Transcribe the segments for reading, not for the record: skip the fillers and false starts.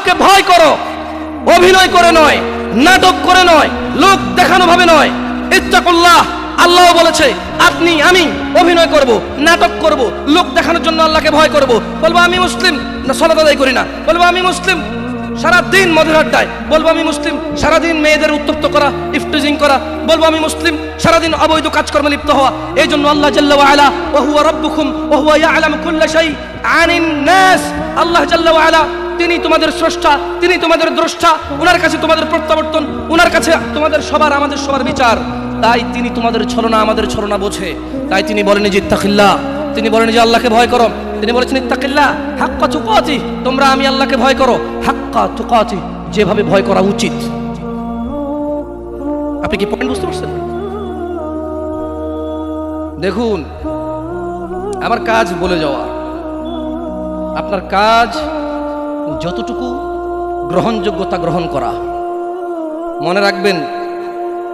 আল্লাহকে ভয় করো, অভিনয় করে নয়, নাটক করে নয়, লোক দেখানো ভাবে নয়। ইত্তাকুল্লাহ, আল্লাহ বলেছে আপনি আমি অভিনয় করব, নাটক করব, লোক দেখানোর জন্য আল্লাহকে ভয় করব। বলবো আমি মুসলিম, না সালাত আদায় করি না। বলবো আমি মুসলিম, সারাদিন মদের আড্ডায়। বলবো আমি মুসলিম, সারাদিন মেয়েদের উত্তপ্ত করা, ইফটিজিং করা। বলবো আমি মুসলিম, সারাদিন অবৈধ কাজকর্মে লিপ্ত হওয়া। এই জন্য আল্লাহ জাল্লা ওয়া আলা ওয়া হুয়া রাব্বুকুম ওয়া হুয়া ইয়ালামু কুল্লা শাই আনিন নাস, আল্লাহ জাল্লা ওয়া আলা তিনি তোমাদের স্রষ্টা, তিনি তোমাদের দ্রষ্টা, ওনার কাছে তোমাদের প্রত্যাবর্তন, ওনার কাছে তোমাদের সবার আমাদের সবার বিচার। তাই তিনি তোমাদের ছলনা আমাদের ছলনা বোঝে। তাই তিনি বলেন যে ইত্তাকিল্লাহ, তিনি বলেন যে আল্লাহকে ভয় করো। তিনি বলেছেন ইত্তাকিল্লাহ হাক্কা তুকাতি, তোমরা আমি আল্লাহকে ভয় করো হাক্কা তুকাতি, যেভাবে ভয় করা উচিত। আপনি কি পয়েন্ট বুঝতে পারছেন? দেখুন, আমার কাজ বলে যাওয়া, আপনার কাজ যতটুকু গ্রহণযোগ্যতা গ্রহণ করা। মনে রাখবেন,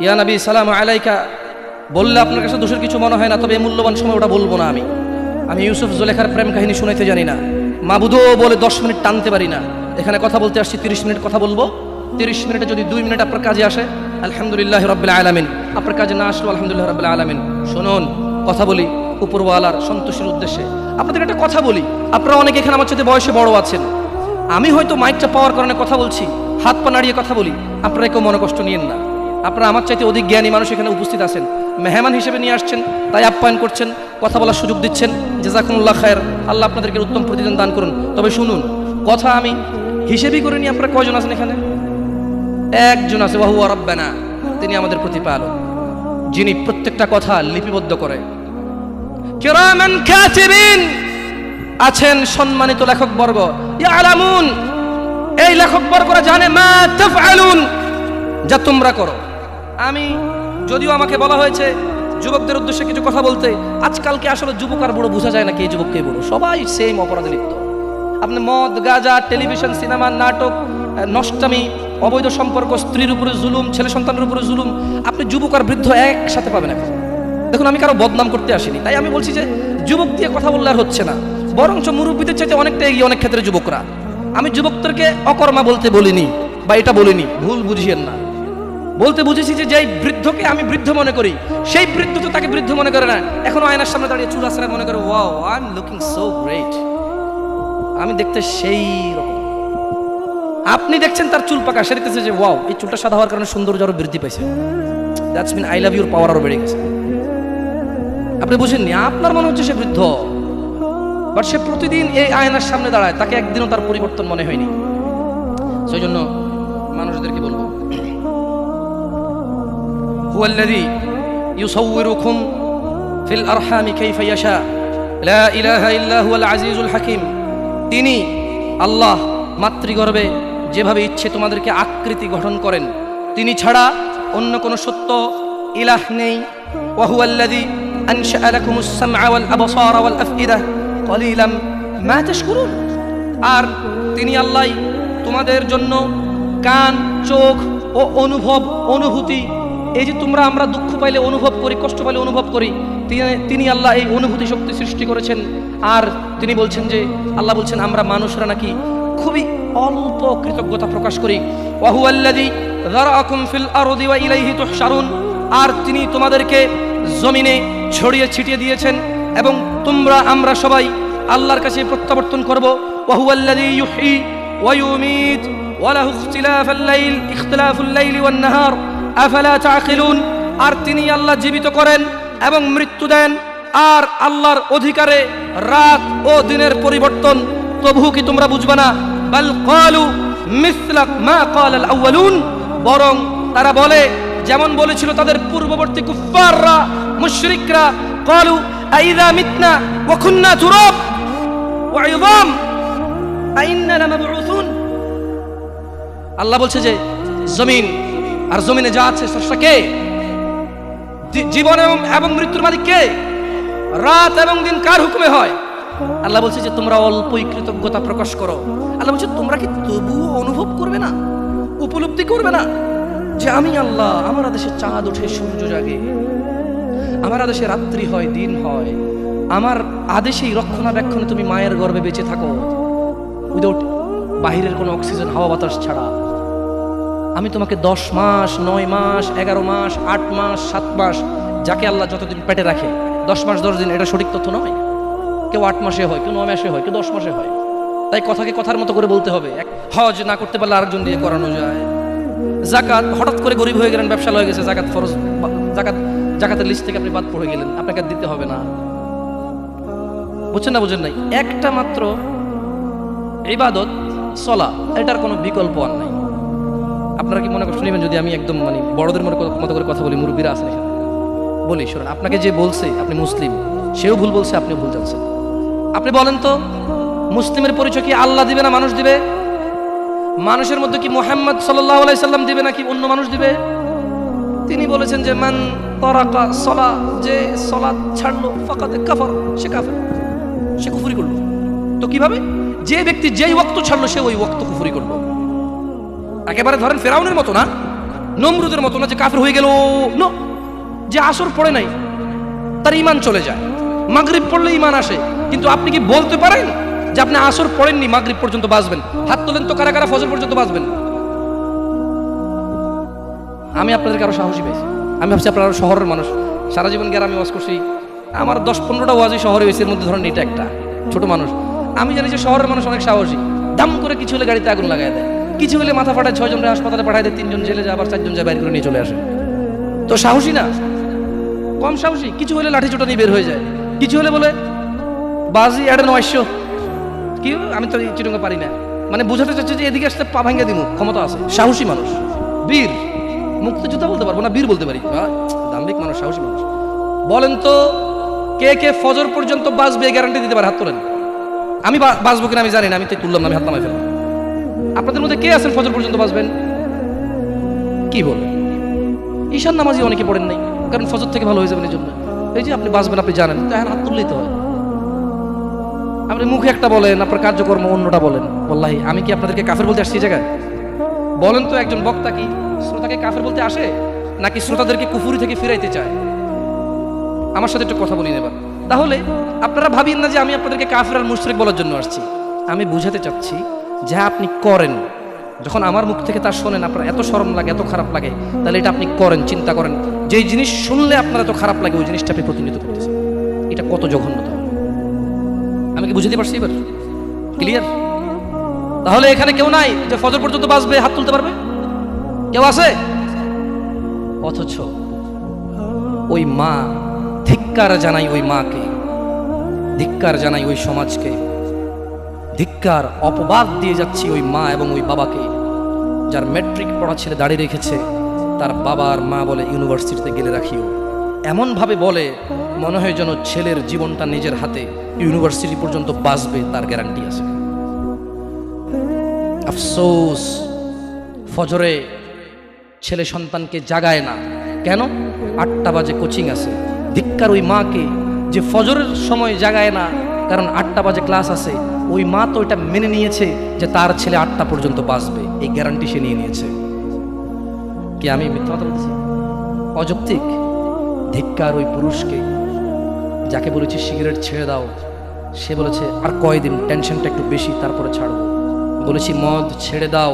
ইয়া নবী সালাম আলাইকা বললে আপনার কাছে দোষের কিছু মনে হয় না, তবে এই মূল্যবান সময় ওটা বলবো না। আমি ইউসুফ জুলেখার প্রেম কাহিনী শুনাইতে জানি না, মাবুদও বলে 10 মিনিট টানতে পারি না। এখানে কথা বলতে আসছি, 30 মিনিট কথা বলবো। 30 মিনিটে যদি 2 মিনিট আপনার কাজে আসে আলহামদুলিল্লাহ রাব্বিল আলামিন, আপনার কাজে না আসলো আলহামদুলিল্লাহ রাব্বিল আলামিন। শুনুন, কথা বলি উপরওয়ালার সন্তুষ্টির উদ্দেশ্যে। আপনাদের একটা কথা বলি, আপনারা অনেকে এখানে আমার সাথে বয়সে বড় আছেন। আমি হয়তো মাইকটা পাওয়ার কারণে কথা বলছি, হাত পা নাড়িয়ে কথা বলি, আপনারা কেউ মনে কষ্ট নিয়েন না। আপনারা আমার চাইতে অধিক জ্ঞানী মানুষ এখানে উপস্থিত আছেন, মেহমান হিসেবে নিয়ে আসছেন, তাই আপ্যায়ন করছেন, কথা বলার সুযোগ দিচ্ছেন। জাযাকুমুল্লাহ খায়র, আল্লাহ আপনাদেরকে উত্তম প্রতিদান দান করুন। তবে শুনুন, কথা আমি হিসেবেই করে নিয়ে আপনারা কয়জন আছেন এখানে? একজন আছে, ওয়া হুয়া রাব্বানা, তিনি আমাদের প্রতিপালক, যিনি প্রত্যেকটা কথা লিপিবদ্ধ করে। কিরামান কাতিবিন, আছেন সম্মানিত লেখকবর্গ, ইয়ালামুন, এই লেখকবর্গরা জানে মা তাফআলুন, যা তোমরা করো। আমি যদিও আমাকে বলা হয়েছে যুবকদের উদ্দেশ্যে কিছু কথা বলতে, আজকালকে আসলে যুবক আর বড় বোঝা যায় না, কে যুবক কে বড়, সবাই সেম অপরাধে লিপ্ত। আপনি মদ, গাঁজা, টেলিভিশন, সিনেমা, নাটক, নষ্টামি, অবৈধ সম্পর্ক, স্ত্রীর উপরে জুলুম, ছেলে সন্তানের উপরে জুলুম, আপনি যুবক আর বৃদ্ধ একসাথে পাবেন এখন। দেখুন, আমি কারো বদনাম করতে আসিনি, তাই আমি বলছি যে যুবক দিয়ে কথা বললে আর হচ্ছে না, বরঞ্চ মুরব্বীদের চাইতে অনেকটা এগিয়ে অনেক ক্ষেত্রে যুবকরা। আমি যুবকদেরকে অকর্মা বলতে বলিনি বা এটা বলিনি, ভুল বুঝিয়েন না। বলতে বুঝেছি যে যেই বৃদ্ধকে আমি বৃদ্ধ মনে করি, সেই বৃদ্ধ তো তাকে বৃদ্ধ মনে করে না। এখন আয়নার সামনে দাঁড়িয়ে চুল আসলে মনে করে wow I am looking so great, আমি দেখতে সেই রকম। আপনি দেখছেন তার চুল পাকা, সে দেখতেছে যে ওয়াও এই চুলটা সাদা হওয়ার কারণে সৌন্দর্য আরো বৃদ্ধি পাইছে, that's mean I love your power আরো বেড়ে গেছে। আপনি বুঝেননি, আপনার মনে হচ্ছে সে বৃদ্ধ, বাট সে প্রতিদিন এই আয়নার সামনে দাঁড়ায়, তাকে একদিনও তার পরিবর্তন মনে হয়নি। সেই জন্য মানুষদেরকে বলবো, হুয়াল্লাযী ইউসাউয়িরুকুম ফিল আরহামি কাইফা ইয়াশা, লা ইলাহা ইল্লা হুয়াল আজিজুল হাকিম। তিনি আল্লাহ মাতৃগর্ভে যেভাবে ইচ্ছে তোমাদেরকে আকৃতি গঠন করেন, তিনি ছাড়া অন্য কোনো সত্য ইলাহ নেই। ওয়া হুয়াল্লাযী আনশাআ লাকুমুস সামআ ওয়াল আবসারা ওয়াল আফইদা কলিলাম মা তাশকুরুন। আর তিনি আল্লাহ তোমাদের জন্য কান, চোখ ও অনুভূতি, এই যে তোমরা আমরা দুঃখ পাইলে অনুভব করি, কষ্ট পাইলে অনুভব করি, তিনি আল্লাহ এই অনুভূতি শক্তি সৃষ্টি করেছেন। আর তিনি বলছেন যে আল্লাহ বলছেন আমরা মানুষরা নাকি খুবই অল্প কৃতজ্ঞতা প্রকাশ করি। ওয়া হুয়াল্লাযী যারাআকুম ফিল আরদি ওয়া ইলাইহি তুহশারুন। আর তিনি তোমাদেরকে জমিনে ছড়িয়ে ছিটিয়ে দিয়েছেন এবং আমরা সবাই আল্লাহর কাছে প্রত্যাবর্তন করব। ওয়া হুয়াল্লাযী ইউহয়ী ওয়া ইউমীত ওয়া লাহু ইখতিলাফুল লাইলি ওয়ান নাহার আফালা তাআকিলুন। আর তিনি আল্লাহ জীবিত করেন এবং মৃত্যু দেন, আর আল্লাহর অধিকারে রাত ও দিনের পরিবর্তন, তবু কি তোমরা বুঝবে না? বাল ক্বালু মিসলা মা ক্বালাল আউয়ালুন, বরং তারা বলে যেমন বলেছিল তাদের পূর্ববর্তী কুফফাররা, মুশরিকরা, ক্বালু আইযা মিতনা ওয়া কুননা তুরাব ওয়া ইযাম আইন্না লামাবউসুন। আল্লাহ বলছে যে জমিন আর জমিনে যা আছে স্রষ্টা কে? জীবন এবং মৃত্যুর মালিক কে? রাত এবং দিন কার হুকুমে হয়? আল্লাহ বলছে যে তোমরা অল্পই কৃতজ্ঞতা প্রকাশ করো। আল্লাহ বলছে তোমরা কি তবুও অনুভব করবে না, উপলব্ধি করবে না যে আমি আল্লাহ, আমার আদেশে চাঁদ ওঠে, সূর্য জাগে, আমার আদেশে রাত্রি হয়, দিন হয়, আমার আদেশেই রক্ষণাবেক্ষণে তুমি মায়ের গর্ভে বেঁচে থাকো উইদাউট বাহিরের কোনো অক্সিজেন হাওয়া বাতাস ছাড়া। আমি তোমাকে 10 মাস, 9 মাস, 11 মাস, 8 মাস, 7 মাস, যাকে আল্লাহ যতদিন পেটে রাখে, 10 মাস 10 দিন, এটা সঠিক তথ্য নয়। কেউ 8 মাসে হয়, কেউ 9 মাসে হয়, কেউ 10 মাসে হয়। তাই কথাকে কথার মতো করে বলতে হবে। হজ না করতে পারলে আরেকজন দিয়ে করানো যায়। জাকাত, হঠাৎ করে গরিব হয়ে গেলেন, ব্যবসা হয়ে গেছে, জাকাত ফরজ, জাকাতের লিস্ট থেকে আপনি বাদ পড়ে গেলেন, আপনাকে দিতে হবে না। বুঝছেন না? বুঝেন নাই? একটা মাত্র ইবাদত সলা, এটার কোনো বিকল্প আর নাই। আপনারা কি মনে কষ্ট নেবেন যদি আমি একদম মানে বড়দের মতো করে কথা বলি? মুরব্বীরা আছেন এখানে, বলি শোনেন, আপনাকে যে বলছে আপনি মুসলিম, সেও ভুল বলছে, আপনিও ভুল জানছেন। আপনি বলেন তো, মুসলিমের পরিচয় কি আল্লাহ দিবে না মানুষ দিবে? মানুষের মধ্যে কি মুহাম্মদ সাল্লাল্লাহু আলাইহি সাল্লাম দিবে নাকি অন্য মানুষ দিবে? তিনি বলেছেন যে মান তারাকা সলা, যে সালাত ছাড়লো ফাকাদ কাফার, সে কাফের, সে কুফরি করলো। তো কিভাবে? যে ব্যক্তি যেই ওয়াক্ত ছাড়লো সে ওই ওয়াক্ত কুফরি করলো। একেবারে ধরেন ফেরাউনের মতো না, নমরুদের মতো না যে কাফের হয়ে গেল। নো, যে আসর পড়ে নাই তার ঈমান চলে যায়, মাগরিব পড়লে ঈমান আসে। কিন্তু আপনি কি বলতে পারেন যে আপনি আসর পড়েননি, মাগরিব পর্যন্ত বাঁচবেন? হাত তোলেন তো কারা কারা ফজর পর্যন্ত বাঁচবেন। আমি আপনাদেরকে আরো সাহসী পেয়েছি। আমি ভাবছি আপনারা আরো শহরের মানুষ, সারা জীবন গ্রামে ওয়াজ করছি, আমার 10-15টা ওয়াজই শহরে হয়েছে, এর মধ্যে ধরেন এটা একটা ছোট মানুষ। আমি জানি যে শহরের মানুষ অনেক সাহসী, দাম করে কিছু হলে গাড়িতে আগুন লাগাই দেয়, কিছু হলে মাথা ফাটায় 6 জনকে হাসপাতালে পাঠায় দেয়, 3 জন জেলে যায়, আবার 4 জন যায় বাইরে করে নিয়ে চলে আসে। তো সাহসী না, কম সাহসী। কিছু হলে লাঠি চোটা নিয়ে বের হয়ে যায়, কিছু হলে বলে বাজি এড 900 কি, আমি তো চিটুঙ্গা পারি না, মানে বোঝাতে চাচ্ছে যে এদিকে আসতে পা ভাঙ্গা দিমু, ক্ষমতা আছে। সাহসী মানুষ, বীর। মুক্তিযোদ্ধা বলতে পারবো না, বীর বলতে পারি। দাম্ভিক মানুষ, সাহসী মানুষ। বলেন তো কে কে ফজর পর্যন্ত বাঁচবে গ্যারান্টি দিতে পারে? হাত তোলেন। আমি বাঁচবো কিনা আমি জানি না, আমি তো তুললাম না, আমি হাত নামাই ফেললাম। আপনাদের মধ্যে কে আছেন ফজর পর্যন্ত বাঁচবেন? কি বলে? ঈশান নামাজি অনেকে পড়েন নাই, কারণ ফজর থেকে ভালো হয়ে যাবেন এই জন্য। এই যে আপনি বাঁচবেন, আপনি জানেন, তাই হাত তুললেই তো হয়। আপনি মুখে একটা বলেন, আপনার কার্যকর্ম অন্যটা বলেন। বল্লাহি আমি কি আপনাদেরকে কাফের বলতে আসছি এই জায়গায়? বলেন তো, একজন বক্তা কি শ্রোতাকে কাফের বলতে আসে, নাকি শ্রোতাদেরকে কুফুরি থেকে ফিরাইতে চায়? আমার সাথে একটু কথা বলি এবার। তাহলে আপনারা ভাবিয়েন না যে আমি আপনাদেরকে কাফের আর মুশরিক বলার জন্য আসছি। আমি বুঝাতে চাচ্ছি যা আপনি করেন, যখন আমার মুখ থেকে তা শোনেন আপনার এত শরম লাগে, এত খারাপ লাগে, তাহলে এটা আপনি করেন, চিন্তা করেন, যেই জিনিস শুনলে আপনার এত খারাপ লাগে ওই জিনিসটা আপনি প্রতিনিয়ত করতেছেন, এটা কত জঘন্যতা। আমি কি বুঝতে পারছি এবার? ক্লিয়ার? তাহলে এখানে কেউ নাই যে ফজর পর্যন্ত বাঁচবে, হাত তুলতে পারবে? কেউ আছে? অথচ ওই মা, ধিক্কার জানাই ওই মাকে, ধিক্কার জানাই ওই সমাজকে, ধিক্কার, অপবাদ দিয়ে যাচ্ছি ওই মা এবং ওই বাবাকে, যার ম্যাট্রিক পড়া ছেলে দাঁড়িয়ে রেখেছে, তার বাবা আর মা বলে ইউনিভার্সিটিতে গেলে রাখিও। এমনভাবে বলে মনে হয় যেন ছেলের জীবনটা নিজের হাতে, ইউনিভার্সিটি পর্যন্ত বাঁচবে তার গ্যারান্টি আছে। আফসোস, ফজরে ছেলে সন্তানকে জাগায় না। কেন? 8টা বাজে কোচিং আছে। ধিক্কার ওই মাকে যে ফজরের সময় জাগায় না, কারণ 8টা বাজে ক্লাস আছে। ওই মা তো এটা মেনে নিয়েছে যে তার ছেলে 8টা পর্যন্ত বাঁচবে, এই গ্যারান্টি সে নিয়ে নিয়েছে। কি আমি মিথ্যা কথা বলছি? অযৌক্তিক। ধিক্কার ওই পুরুষকে যাকে বলেছি সিগারেট ছেড়ে দাও, সে বলেছে আর কয়দিন, টেনশনটা একটু বেশি, তারপরে ছাড়বো। বলেছি মদ ছেড়ে দাও,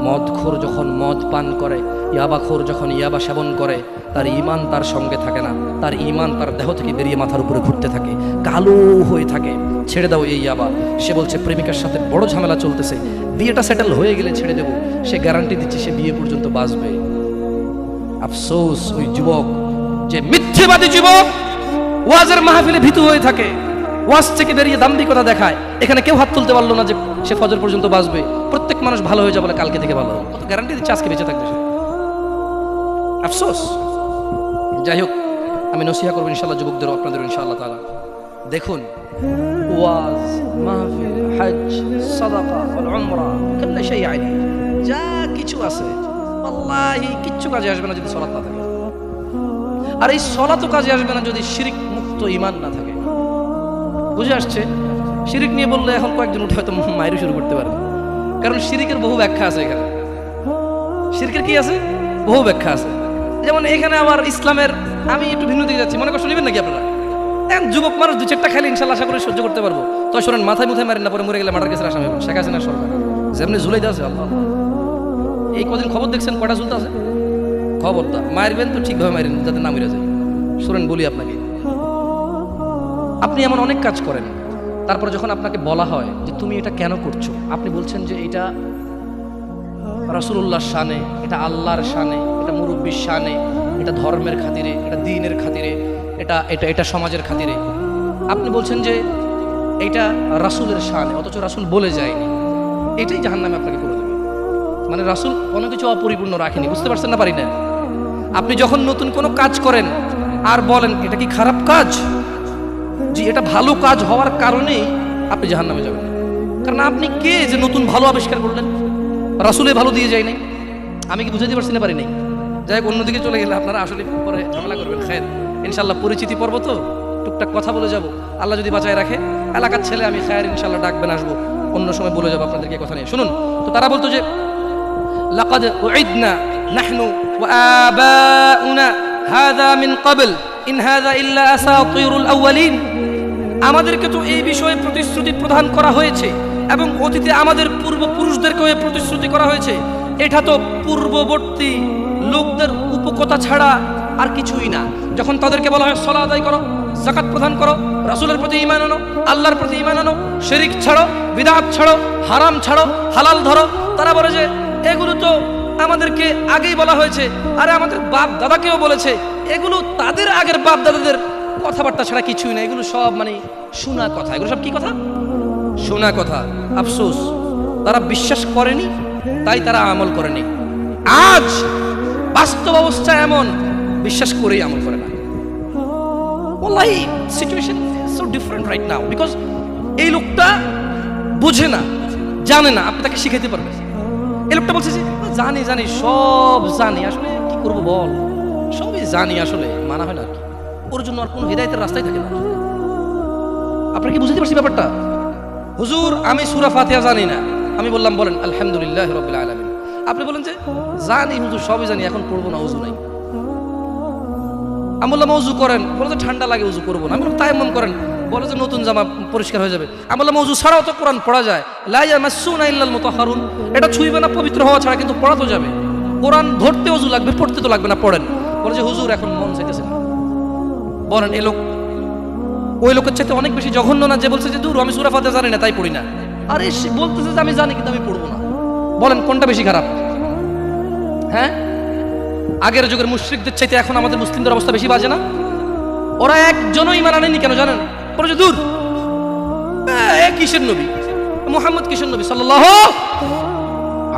মদখোর যখন মদ পান করে, ইয়াবাখোর যখন ইয়াবা সেবন করে, তার ঈমান তার সঙ্গে থাকে না, তার ঈমান তার দেহ থেকে বেরিয়ে মাথার উপরে ঘুরতে থাকে, কালো হয়ে থাকে। ছেড়ে দাও এই ইয়াবা। সে বলছে প্রেমিকার সাথে বড় ঝামেলা চলতেছে, বিয়েটা সেটেল হয়ে গেলে ছেড়ে দেব। সে গ্যারান্টি দিচ্ছে সে বিয়ে পর্যন্ত বাঁচবে। আফসোস ওই যুবক, যে মিথ্যেবাদী যুবক, ওয়াজের মাহফিলে ভীতু হয়ে থাকে, ওয়াজ থেকে বেরিয়ে দাম্ভিকতা দেখায়। এখানে কেউ হাত তুলতে পারলো না যে সে ফজর পর্যন্ত বাঁচবে। প্রত্যেক মানুষ ভালো হয়ে যাবে, কালকে থেকে ভালো হবে, গ্যারান্টি দিচ্ছে আজকে বেঁচে থাকবে সে। আফসোস। যাই হোক, আমি নসিহা করবো ইনশাআল্লাহ যুবকদেরও, আপনাদেরও ইনশাআল্লাহ তাআলা। দেখুন, ওয়াজ, মাহফিল, হজ, সাদাকা, উমরা, কুল্lu শাই আইনি, যা কিছু আছে আল্লাহি কিচ্ছু কাজে আসবে না যদি সালাত না থাকে। আর এই সালাতও কাজে আসবে না যদি শিরক মুক্ত ঈমান না থাকে। বুঝে আসছে? শিরিক নিয়ে বললে এখন কয়েকজন উঠে হয়তো মাইরু শুরু করতে পারে, কারণ শিরিকের বহু ব্যাখ্যা আছে। এখানে শিরকের কি আছে? বহু ব্যাখ্যা আছে। যেমন এখানে আবার ইসলামের, আমি একটু ভিন্ন দিকে যাচ্ছি, মনে কষ্ট নেবেন নাকি আপনারা? এখন যুবক মানুষ 2-4টা খাইলে ইনশাল্লাহ আশা করে সহ্য করতে পারবো। তো শোনেন, মাথায় মুথায় মারেন না, পরে মরে গেলে মার্ডার কেসের আসামি হবেন। শেখ হাসিনার সরকার যেমনি ঝুলাইতে আছে আল্লাহ। এই কদিন খবর দেখছেন কটা ঝুলতে আছে? খবরদার, মারবেন তো ঠিকভাবে মারেন যাতে না মরে যায়। শুনেন বলি আপনাকে, আপনি এমন অনেক কাজ করেন, তারপরে যখন আপনাকে বলা হয় যে তুমি এটা কেন করছো, আপনি বলছেন যে এটা রাসূলুল্লাহর শানে, এটা আল্লাহর শানে, এটা মুরব্বির শানে, এটা ধর্মের খাতিরে, এটা দ্বীনের খাতিরে, এটা এটা এটা সমাজের খাতিরে। আপনি বলছেন যে এটা রাসূলের শানে, অথচ রাসূল বলে যায়নি। এটাই জাহান্নামে আপনাকে করে দেবে। মানে রাসূল কোনো কিছু অপরিপূর্ণ রাখেনি, বুঝতে পারছেন না? পারি না। আপনি যখন নতুন কোনো কাজ করেন আর বলেন এটা কি খারাপ কাজ, জি এটা ভালো কাজ হওয়ার কারণেই আপনি জাহান্নামে যাবেন। কারণ আপনি কে যে নতুন ভালো আবিষ্কার করলেন? রাসূলে ভালো দিয়ে যায় নাই। আমি কি বুঝাতে পারছি না? পারি নাই। যাই হোক, অন্যদিকে চলে গেলে আপনারা আসলে পরে ঝামেলা করবেন। খায়ের, ইনশাল্লাহ পরিচিতি পর্ব তো টুকটাক কথা বলে যাব। আল্লাহ যদি বাঁচায় রাখে, এলাকার ছেলে আমি খায়ের ইনশাল্লাহ ডাকবেন, আসবো, অন্য সময় বলে যাবো আপনাদেরকে কথা নিয়ে। শুনুন তো, তারা বলতো যে লাকাদ উইদনা নাহনু ওয়া আবাউনা হাযা মিন ক্বাবল ইন হাযা ইল্লা আসাতিরুল আউয়ালিন। আমাদেরকে তো এই বিষয়ে প্রতিশ্রুতি প্রদান করা হয়েছে এবং অতীতে আমাদের পূর্বপুরুষদেরকেও এই প্রতিশ্রুতি করা হয়েছে। এটা তো পূর্ববর্তী লোকদের উপকথা ছাড়া আর কিছুই না। যখন তাদেরকে বলা হয় সালাত আদায় করো, যাকাত প্রদান করো, রাসূলের প্রতি ঈমান আনো, আল্লাহর প্রতি ঈমান আনো, শিরক ছাড়ো, বিদআত ছাড়ো, হারাম ছাড়ো, হালাল ধরো, তারা বলে যে এগুলো তো আমাদেরকে আগেই বলা হয়েছে, আরে আমাদের বাপ দাদাকেও বলেছে। এগুলো তাদের আগের বাপ দাদাদের কথাবার্তা ছাড়া কিছুই না, এগুলো সব মানে শোনা কথা। এগুলো সব কি কথা? শোনা কথা। আফসোস, তারা বিশ্বাস করেনি, তাই তারা আমল করেনি। আজ বাস্তব অবস্থা এমন, বিশ্বাস করেই আমল করে না। ওয়াল্লাহি situation is so different right now, because এই লোকটা বোঝে না, জানে না, আপনি তাকে শিখাইতে পারবেন। এই লোকটা বলছে যে জানি জানি, সব জানি, আসলে কি করবো বল, সবই জানি, আসলে মানা হয় না আর কি। ওর জন্য আর কোনো হিদায়াতের রাস্তায় থাকে না। আপনারা কি বুঝতে পারছি ব্যাপারটা? হুজুর আমি সূরা ফাতিহা জানি না। আমি বললাম বলেন আলহামদুলিল্লাহি রাব্বিল আলামিন। আপনি বলেন যে জানি হুজুর, সবই জানি, এখন পড়বো না, ওযু নাই। আমি বললাম ওযু করেন, বলে যে ঠান্ডা লাগে, ওযু করবো না। আমি বললাম তায়াম্মুম করেন, বলে যে নতুন জামা পরিষ্কার হয়ে যাবে। আমি বললাম ওযু ছাড়াও তো কোরআন পড়া যায়, লা ইয়ামাসসুনা ইল্লাল মুতাহহারুন, এটা ছুঁইবে না পবিত্র হওয়া ছাড়া, কিন্তু পড়া তো যাবে। কোরআন ধরতে ওযু লাগবে, পড়তে তো লাগবে না, পড়েন। বলে যে হুজুর এখন মন চাইতেছে না। বলেন এ লোক ওই লোকের চাইতে অনেক বেশি জঘন্য না, যে বলছে যে দূর আমি সূরা ফাতিহা জানি না তাই পড়ি না। আরে সে বলতেছে যে আমি জানি কিন্তু আমি পড়বো না। বলেন কোনটা বেশি খারাপ? হ্যাঁ, আগের যুগের মুশরিকদের চাইতে এখন আমাদের মুসলিমদের অবস্থা বেশি বাজে না? ওরা একজনও ঈমান আনেনি, কেন জানেন? বলে যে দূর এ কিসের নবী, মুহাম্মদ কিসের নবী সাল্লাল্লাহু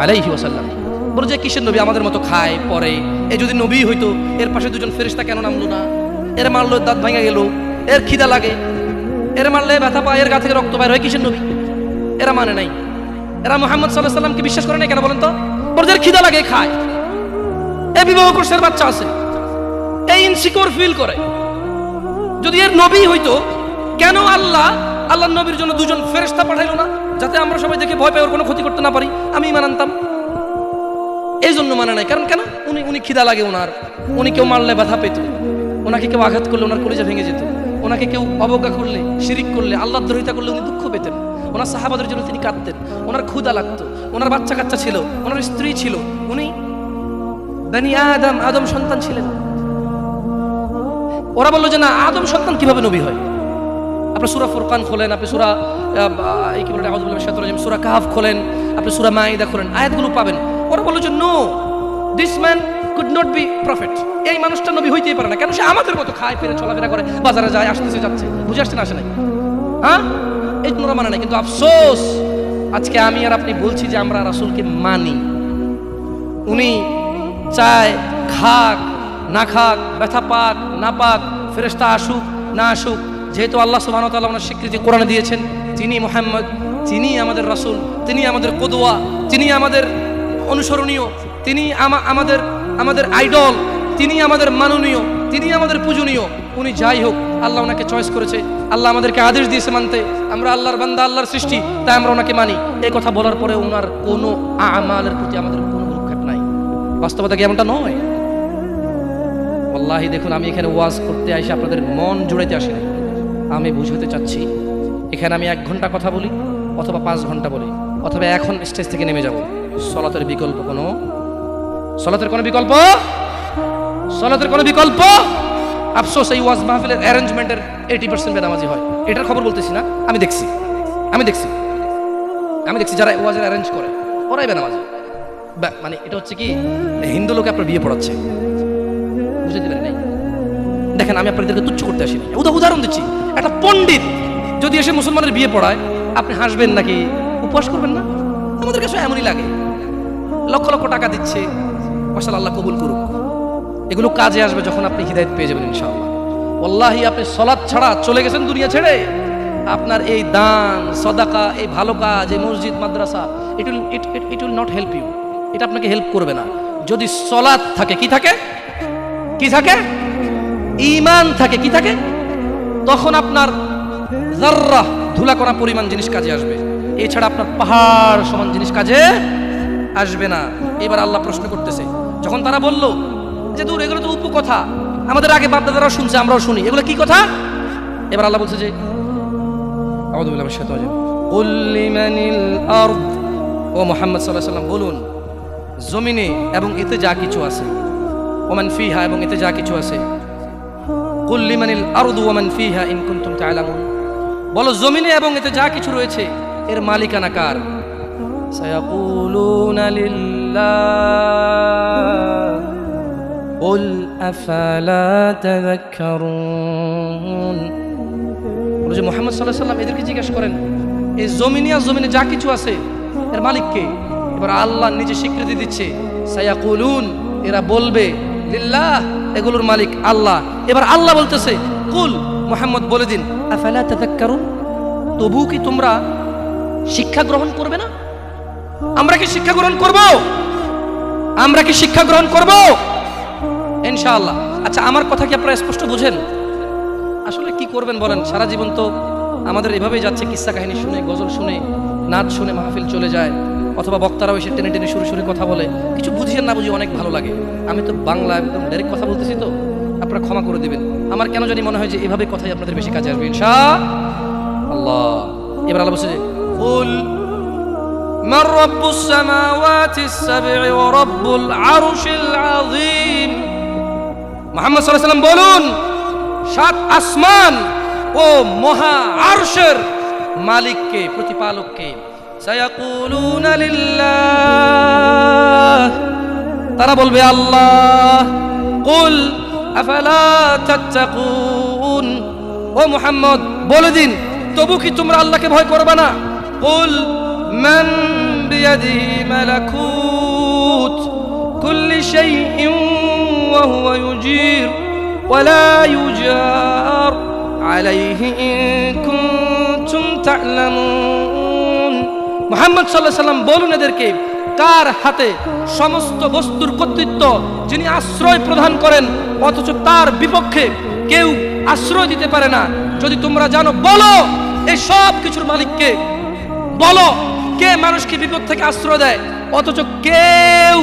আলাইহি ওয়াসাল্লাম। বলে যে কিসের নবী, আমাদের মতো খায় পরে, এ যদি নবী হইতো এর পাশে দুজন ফেরেশতা কেন নামলো না? এর মারলো দাঁত ভাঙা গেল, এর খিদা লাগে, এর মারলে ব্যথা পায়, এর গা থেকে রক্ত বাইর হয়, কিসের নবী? এরা মানে নাই। এরা মুহাম্মদ সাল্লাল্লাহু আলাইহি ওয়াসাল্লামকে বিশ্বাস করে না কেন বলেন তো? বলে যে খিদা লাগে খায়, এ বিবাহ করছে, এর বাচ্চা আছে, এই ইনসিকিউর ফিল করে। যদি এর নবী হইতো, কেন আল্লাহ নবীর জন্য দুজন ফেরেশতা পাঠাইলো না, যাতে আমরা সবাই দেখে ভয় পাই, ওর কোনো ক্ষতি করতে না পারি? আমি ঈমান আনতাম। এই জন্য মানে নাই। কারণ কেন? উনি খিদা লাগে ওনার, উনি কেউ মারলে ব্যথা পেত, ওনাকে কেউ আঘাত করলে ওনার কলিজা ভেঙে যেত, ওনাকে কেউ অবজ্ঞা করলে, শিরিক করলে, আল্লাহর দ্রোহিতা করলে উনি দুঃখ পেতেন, ওনার সাহাবাদের জন্য তিনি কাঁদতেন, ওনার ক্ষুধা লাগতো, ওনার বাচ্চা কাচ্চা ছিল, ওনার স্ত্রী ছিল, উনি বনি আদম সন্তান ছিলেন। ওরা বললো যে না, আদম সন্তান কিভাবে নবী হয়? আপনি সূরা ফুরকান খোলেন, আপনি সূরা কি বলে আউযু বিল্লাহি মিনাশ শাইতানির রাজিম, সূরা কাহফ খোলেন, আপনি সূরা মাইদা খোলেন, আয়াতগুলো পাবেন। ওরা বললো যে no, this man could not be prophet. এই মানুষটা নবী হইতেই পারে না। কেন? সে আমাদের মতো খায়, ফেরে, চলাফেরা করে, বাজারে যায়, আসতেছে যাচ্ছে, বুঝে আসছে না, আসে নাই। হ্যাঁ, এই জন্য মানে নাই। কিন্তু আফসোস, আজকে আমি আর আপনি বলছি যে আমরা রাসূলকে মানি। উনি চায় খাক না খাক, ব্যথা পাক না পাক, ফেরেশতা আসুক না আসুক, যেহেতু আল্লাহ সুবহানাহু ওয়া তাআলা ওনার স্বীকৃতি কোরআনে দিয়েছেন, তিনি মুহাম্মদ, তিনি আমাদের রাসূল, তিনি আমাদের কদওয়া, তিনি আমাদের অনুসরণীয়, তিনি আমাদের আইডল, তিনি আমাদের মাননীয়, তিনি আমাদের পূজনীয়। উনি যাই হোক, আল্লাহ ওনাকে চয়েস করেছে, আল্লাহ আমাদেরকে আদেশ দিয়েছে মানতে। আমরা আল্লাহর বান্দা, আল্লাহর সৃষ্টি, তাই আমরা ওনাকে মানি। এই কথা বলার পরে ওনার কোনো আমালের প্রতি আমাদের কোনো ভ্রুক্ষেপ নাই। বাস্তবতা কি এমনটা নয়? আল্লাহি দেখুন, আমি এখানে ওয়াজ করতে আসি, আপনাদের মন জুড়াইতে আসি না। আমি বুঝাতে চাচ্ছি, এখানে আমি 1 ঘন্টা কথা বলি অথবা 5 ঘন্টা বলি, অথবা এখন স্টেজ থেকে নেমে যাব। সলাতের বিকল্প কোনো সলাতের কোনো বিকল্প সলাতের কোনো বিকল্প আফসোস এই ওয়াজ মাহফিলের অ্যারেঞ্জমেন্টের 80% বেনামাজি হয়। এটার খবর বলতেছি না, আমি দেখছি যারা ওয়াজের অ্যারেঞ্জ করে ওরাই বেনামাজি। মানে এটা হচ্ছে কি, হিন্দু লোকে আপনার বিয়ে পড়াচ্ছে, বুঝে দিবেন নাই। দেখেন, আমি আপনাদেরকে তুচ্ছ করতে আসিনি, উদাহরণ দিচ্ছি। একটা পণ্ডিত যদি এসে মুসলমানের বিয়ে পড়ায়, আপনি হাসবেন নাকি উপবাস করবেন না? আমাদের কাছে এমনই লাগে। লক্ষ লক্ষ টাকা দিচ্ছে, মাশাআল্লাহ, আল্লাহ কবুল করুক। এগুলো কাজে আসবে যখন আপনি হিদায়াত পেয়ে যাবেন ইনশাআল্লাহ। ওয়াল্লাহি আপনি সালাত ছাড়া চলে গেছেন দুনিয়া ছেড়ে, আপনার এই দান সাদাকা, এই ভালো কাজ, এই মসজিদ মাদ্রাসা, it will not help you. এটা আপনাকে হেল্প করবে না। যদি সালাত থাকে, কি থাকে? ঈমান থাকে, কি থাকে? তখন আপনার যাররা ধুলা করা পরিমাণ জিনিস কাজে আসবে। এছাড়া আপনার পাহাড় সমান জিনিস কাজে আসবে না। এবার আল্লাহ প্রশ্ন করতেছে, যখন তারা বলল যে দূর, এগুলো তো উপকথা, আমাদের আগে বাপ-দাদারাও শুনছে, আমরাও শুনি, এগুলো কি কথা? এবার আল্লাহ বলছে যে আউযু বিল্লাহি মিনাশ শাইতানির রাজিম, কুল লিমানিল আরদ, ও মুহাম্মদ সাল্লাল্লাহু আলাইহি ওয়াসাল্লাম বলুন, জমিনে এবং এতে যা কিছু আছে, ওমান ফিহা, এবং এতে যা কিছু আছে, কুল লিমানিল আরদু ওয়ামান ফিহা ইন কুনতুম তা'লামুন, বলো জমিনে এবং এতে যা কিছু রয়েছে এর মালিকানা কার? সায়াকুলুনা লিল্লাহ কুল আফালা তাযাক্কারুন। বলে যে মুহাম্মদ সাল্লাল্লাহু আলাইহি ওয়াসাল্লাম এদেরকে জিজ্ঞাসা করেন, এই জমিনে যা কিছু আছে এর মালিক কে? এবার আল্লাহ নিজে স্বীকৃতি দিচ্ছে, সায়াকুলুন, এরা বলবে, লিল্লাহ, এগুলোর মালিক আল্লাহ। এবার আল্লাহ বলতেছে, কুল, মুহাম্মদ বলে দিন, আফালা তাযাক্কারুন, তবু কি তোমরা শিক্ষা গ্রহণ করবে না? আমরা কি শিক্ষা গ্রহণ করব? ইনশাআল্লাহ। আচ্ছা, আমার কথা কি আপনারা স্পষ্ট বুঝেন? আসলে কি করবেন বলেন? সারা জীবন তো আমাদের এভাবেই যাচ্ছে, কিস্সা কাহিনী শুনে, গজল শুনে, নাচ শুনে মাহফিল চলে যায়, অথবা বক্তারাও এসে টেনে টেনে সুরে কথা বলে, কিছু বুঝিয়ে না বুঝি অনেক ভালো লাগে। আমি তো বাংলা একদম ডাইরেক্ট কথা বলতেছি, তো আপনারা ক্ষমা করে দিবেন। আমার কেন জানি মনে হয় যে এভাবে কথাই আপনাদের বেশি কাজে আসবে ইনশাআল্লাহ। এবার আল্লাহ বলছে, কুল মান রাব্বুস সামাওয়াতিস সাব'i ওয়া রাব্বুল আরশিল আযীম, মুহাম্মদ সাল্লাল্লাহু আলাইহি ওয়াসাল্লাম বলুন, 7 আসমান ও মহা আরশের মালিককে, প্রতিপালককে। সায়াকুলুনা লিল্লাহ, তারা বলবে আল্লাহ। কুল আফালা তাত্তাকুন, ও মুহাম্মদ বলে দিন, তবু কি তোমরা আল্লাহকে ভয় করবে না? কুল মান বিয়াদিহি মালাকুত কুল্লি শাইইন ওয়া হুয়া ইউজির ওয়া লা ইউজার আলাইহি ইন কুনতুম তা'লামুন। মুহাম্মদ সাল্লাল্লাহু আলাইহি ওয়াসাল্লাম বলুন এদেরকে, কার হাতে সমস্ত বস্তুর কর্তৃত্ব, যিনি আশ্রয় প্রদান করেন, অথচ তার বিপক্ষে কেউ আশ্রয় দিতে পারে না। যদি তোমরা জানো, বলো এই সব কিছুর মালিককে, বলো কে মানুষকে বিপদ থেকে আশ্রয় দেয়, অথচ কেউ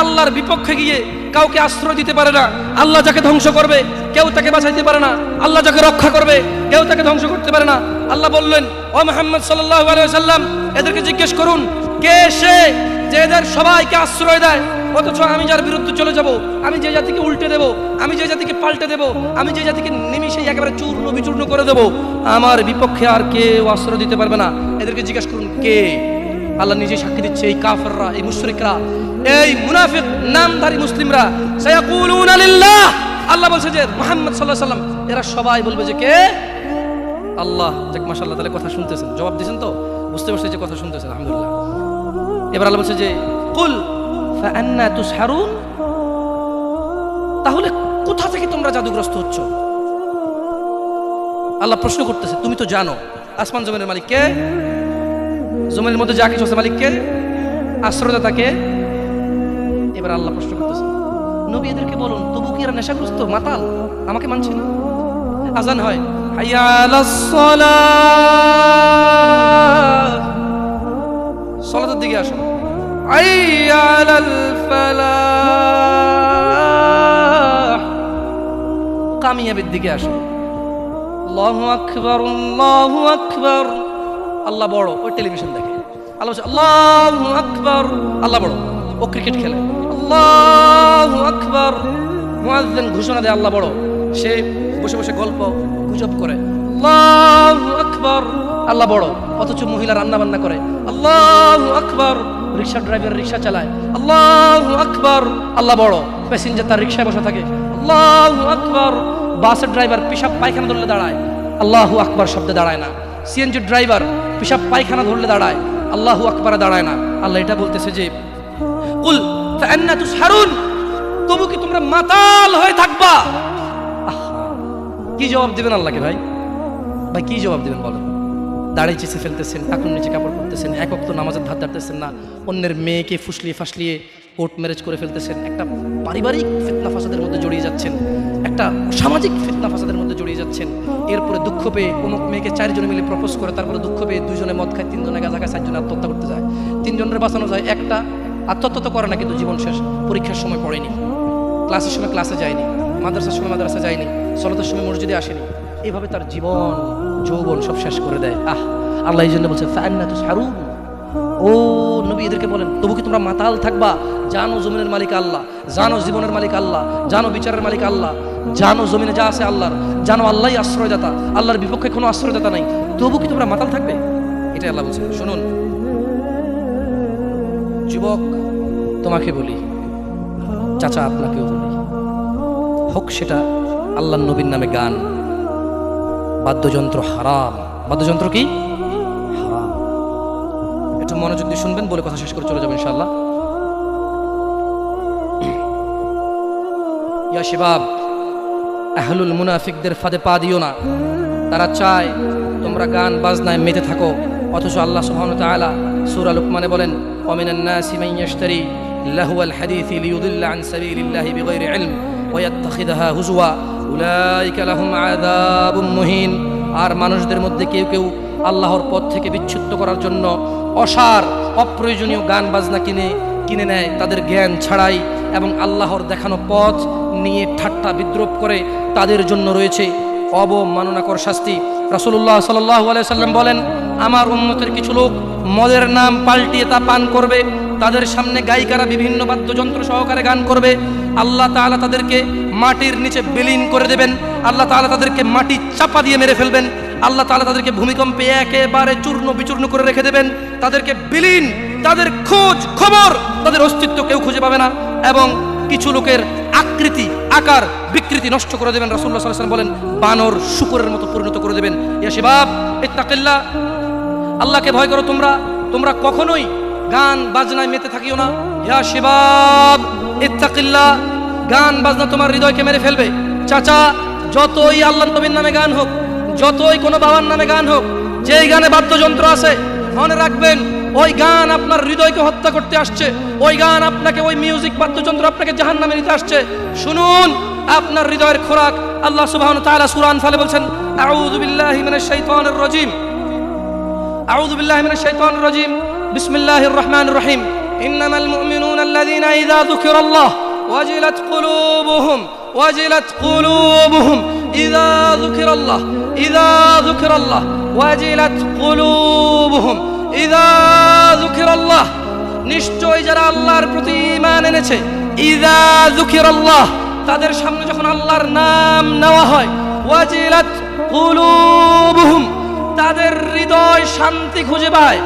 আল্লাহর বিপক্ষে গিয়ে কাউকে আশ্রয় দিতে পারে না। আল্লাহ যাকে ধ্বংস করবে কেউ তাকে বাঁচাইতে পারে না, আল্লাহ যাকে রক্ষা করবে কেউ তাকে ধ্বংস করতে পারে না। আল্লাহ বললেন, ও মুহাম্মদ সাল্লাল্লাহু আলাইহি ওয়াসাল্লাম, এদেরকে জিজ্ঞেস করুন, কে সে যে এদের সবাইকে আশ্রয় দেয়, অথচ আমি যার বিরুদ্ধে চলে যাব, আমি যে জাতিকে উল্টে দেব, আমি যে জাতিকে পাল্টে দেব, আমি যে জাতিকে নিমিষেই একেবারে চূর্ণ বিচূর্ণ করে দেব, আমার বিপক্ষে আর কেউ আশ্রয় দিতে পারবে না। এদেরকে জিজ্ঞেস করুন কে? আল্লাহ নিজে সাক্ষী দিচ্ছে, এই কাফেররা, এই মুশরিকরা, এই মুনাফিক নামধারী মুসলিমরা, সায়াকুলুনা লিল্লাহ, আল্লাহ বলছে যে মুহাম্মদ সাল্লাল্লাহু আলাইহি ওয়াসাল্লাম, এরা সবাই বলবে যে কে? আল্লাহ। যাক, মাশাআল্লাহ, তাহলে কথা শুনতেছেন, জবাব দিয়েছেন তো, বুঝতে পারছেন যে কথা শুনতেছেন, আলহামদুলিল্লাহ। এবার আল্লাহ বলছে যে কুল ফাআন্না তুসহারুন, তাহলে কোথা থেকে তোমরা জাদুগ্রস্ত হচ্ছ? আল্লাহ প্রশ্ন করতেছে, তুমি তো জানো আসমান জমিনের মালিক কে, জমিনের মধ্যে যা কিছু আছে মালিক কে, আশ্রয়দাতা কে। এবার আল্লাহ প্রশ্ন করতেছে, নবী এদেরকে বলুন, তবু কি এরা নেশাগ্রস্ত, মাতাল, আমাকে মানছে না? আজান হয়, হাইয়া আলাস সালাহ, সালাতের দিকে আসো, হাইয়া আলাল ফালাহ, কামিয়াবির দিকে আসো, আল্লাহু আকবার, আল্লাহু আকবার। আল্লাহ বড়, ওই টেলিভিশন দেখে, আল্লাহ বলছে আল্লাহু আকবার, আল্লাহ বড়। ও ক্রিকেট খেলে, আল্লাহু আকবার, মুয়াজ্জিন ঘোষণা দেয় আল্লাহ বড়। সে বসে বসে গল্প গুজব করে, আল্লাহু আকবার, আল্লাহ বড়। অথচ মহিলা রান্না বান্না করে, আল্লাহু আকবার। রিক্সা ড্রাইভার রিক্সা চালায়, আল্লাহু আকবার, আল্লাহ বড়। প্যাসেঞ্জার তার রিক্সায় বসে থাকে, আল্লাহু আকবার। বাসের ড্রাইভার পেশাব পায়খানা ধরলে দাঁড়ায়, আল্লাহু আকবার শব্দে দাঁড়ায় না। সিএনজি ড্রাইভার পেশাব পায়খানা ধরলে দাঁড়ায়, আল্লাহু আকবারে দাঁড়ায় না। আল্লাহ এটা বলতেছে যে কুল ফাআন্না তুসহারুন, তবু কি তোমরা মাতাল হয়ে থাকবা? কি জবাব দিবেন আল্লাহকে? ভাই ভাই কি জবাব দিবেন বলেন? দাড়ি চেঁচে ফেলতেছেন, টাকুর নিচে কাপড় পরতেছেন, এক ওয়াক্ত নামাজের ধার ধারতেছেন না, অন্যের মেয়েকে ফুসলিয়ে ফাসলিয়ে কোর্ট ম্যারেজ করে ফেলতেছেন, একটা পারিবারিক ফিতনা ফাসাদের মধ্যে জড়িয়ে যাচ্ছেন, একটা সামাজিক ফিতনা ফাসাদের মধ্যে জড়িয়ে যাচ্ছেন। এরপরে দুঃখ পেয়ে কোনো মেয়েকে 4 জনে মিলে প্রপোজ করে, তারপরে দুঃখ পেয়ে 2 জনে মদ খায়, 3 জনে গাঁজা খায়, 4 জনে আত্মহত্যা করতে যায়। 3 জনের বাঁচানো যায়, একটা আত্মহত্যা তো করে না, কিন্তু জীবন শেষ। পরীক্ষার সময় পড়েনি, ক্লাসের সময় ক্লাসে যায়নি, মাদ্রাসার সময় মাদ্রাসা যায়নি, সলাতের সময় মসজিদে আসেনি, এভাবে তার জীবন যৌবন সব শেষ করে দেয়। আল্লাহ এই জন্য বলছে ফাআন্না তুসহারুন, ও নবী এদেরকে বলেন তবু কি তোমরা মাতাল থাকবা? জানো জমিনের মালিক আল্লাহ, জানো জীবনের মালিক আল্লাহ, জানো বিচারের মালিক আল্লাহ, জানো জমিনে যা আছে আল্লাহর, জানো আল্লাহই আশ্রয়দাতা, আল্লাহর বিপক্ষে কোনো আশ্রয়দাতা নাই, তবু কি তোমরা মাতাল থাকবে? এটাই আল্লাহ বলছে। শুনুন যুবক, তোমাকে বলি, চাচা আপনাকেও বলি, হোক সেটা আল্লাহর নবীর নামে গান, বাদ্যযন্ত্র হারাম। বাদ্যযন্ত্র কি হারাম? একটু মনোযোগ দিয়ে শুনবেন, বলে কথা শেষ করে চলে যাবেন ইনশাআল্লাহ। ইয়া শিবাব, আহলুল মুনাফিকদের ফাঁদে পা দিও না। তারা চায় তোমরা গান বাজনায় মেতে থাকো, অথচ আল্লাহ সুবহানাহু ওয়া তাআলা সূরা লুকমানে বলেন ওয়ামিনান নাসি মান ইয়াশতারি লাহুয়াল হাদিসি লিয়ুদিল্লা আন সাবিলিল্লাহি বিগাইরি ইলম ওয়া ইয়াত্তাখিযুহা হুজওয়া উলাইকা লাহুম আযাবুম মুহিন। আর মানুষদের মধ্যে কেউ কেউ আল্লাহর পথ থেকে বিচ্যুত করার জন্য অসার অপ্রয়োজনীয় গান বাজনা কিনে নেয় তাদের জ্ঞান ছাড়াই, এবং আল্লাহর দেখানো পথ নিয়ে ঠাট্টা বিদ্রুপ করে। তাদের জন্য রয়েছে অবমাননাকর শাস্তি। রাসূলুল্লাহ সাল্লাল্লাহু আলাইহি সাল্লাম বলেন, আমার উম্মতের কিছু লোক মদের নাম পাল্টিয়ে তা পান করবে, তাদের সামনে গায়িকারা বিভিন্ন বাদ্যযন্ত্র সহকারে গান করবে। আল্লাহ তাআলা তাদেরকে মাটির নিচে বিলীন করে দেবেন, আল্লাহ তাআলা তাদেরকে মাটি চাপা দিয়ে মেরে ফেলবেন, আল্লাহ তাআলা তাদেরকে ভূমিকম্পে একেবারে চূর্ণ বিচূর্ণ করে রেখে দেবেন, তাদেরকে বিলীন, তাদের খোঁজ খবর, তাদের অস্তিত্ব কেউ খুঁজে পাবে না, এবং কিছু লোকের আকৃতি আকার বিকৃতি নষ্ট করে দেবেন। রাসূলুল্লাহ সাল্লাল্লাহু আলাইহি ওয়াসাল্লাম বলেন, বানর শূকরের মতো পরিণত করে দেবেন। ইয়া শিবাব ইত্তাকিল্লাহ, আল্লাহকে ভয় করো তোমরা, তোমরা কখনোই গান বাজনায় মেতে থাকিও না। ইয়া শিবাব ইত্তাকিল্লাহ, গান বাজনা তোমার হৃদয়কে মেরে ফেলবে। চাচা, যতই আল্লাহর নবীর নামে গান হোক, যতই কোনো বাবার নামে গান হোক, যেই গানে বাদ্যযন্ত্র আছে, মনে রাখবেন ওই গান আপনার হৃদয়কে হত্যা করতে আসছে, ওই গান আপনাকে, ওই মিউজিক বাদ্যযন্ত্র আপনাকে জাহান্নামে নিতে আসছে। শুনুন, আপনার হৃদয়ের খোরাক আল্লাহ সুবহানাহু ওয়া তাআলা সূরা আনফালে বলছেন, আউযু বিল্লাহি মিনাশ শাইতানির রাজীম, আউযু বিল্লাহি মিনাশ শাইতানির রাজীম, বিসমিল্লাহির রহমানির রহিম, ইন্নামাল মুমিনুনা আল্লাযীনা ইযা যুকিরাল্লাহ ওয়াজিলাত কুলুবুহুম ওয়াজিলাত কুলুবুহুম ইযা যুকিরাল্লাহ ইযা যুকিরাল্লাহ ওয়াজিলাত কুলুবুহুম ইযা যুকিরাল্লাহ। নিশ্চয় যারা আল্লাহর প্রতি ঈমান এনেছে, ইযা যুকিরাল্লাহ, তাদের সামনে যখন আল্লাহর নাম নেওয়া হয়, ওয়াজিলাত কুলুবুহুম, তাদের হৃদয় শান্তি খুঁজে পায়,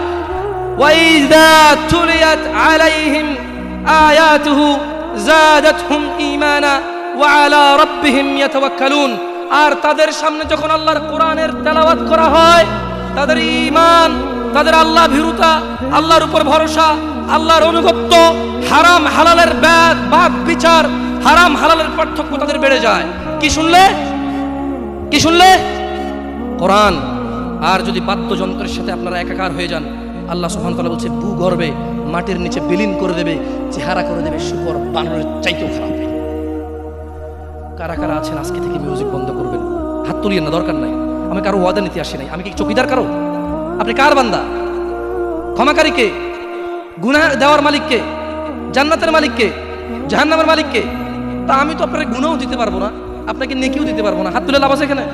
ওয়াইযা তুলিয়াত আলাইহিম আয়াতুহু যাদাতহুম ঈমানা ওয়া আলা রাব্বিহিম ইয়াতাওয়াক্কালুন। আর তাদের সামনে যখন আল্লাহর কোরআনের তেলাওয়াত করা হয়, তাদের ঈমান, তাদের আল্লাহ ভীরুতা, আল্লাহর উপর ভরসা, আল্লাহর অনুগত্য, হারাম হালালের বাদ বিচার, হারাম হালালের পার্থক্য তাদের বেড়ে যায়। কি শুনলে? কি শুনলে? কোরআন। আর যদি বাদ্যযন্ত্রের সাথে আপনারা একাকার হয়ে যান, আল্লাহ সুবহানাহু ওয়া তাআলা বলছে ভূগর্ভে মাটির নিচে বিলীন করে দেবে, চেহারা করে দেবে শূকর বানরের চাইতেও খারাপ। কারা কারা আছেন আজকে থেকে মিউজিক বন্ধ করবেন? হাত তুলিয়েন না, দরকার নাই। আমি কারো ওয়াদা নিতে আসি নাই। আমি কি চৌকিদার কারো? আপনি কার বান্দা? ক্ষমাকারী কে? গুনাহ দেওয়ার মালিক কে? জান্নাতের মালিক কে? জাহান্নামের মালিক কে? তা আমি তো আপনার গুনাহও দিতে পারবো না, আপনাকে নেকিও দিতে পারবো না। হাত তুলে লাভ আছে এখানে?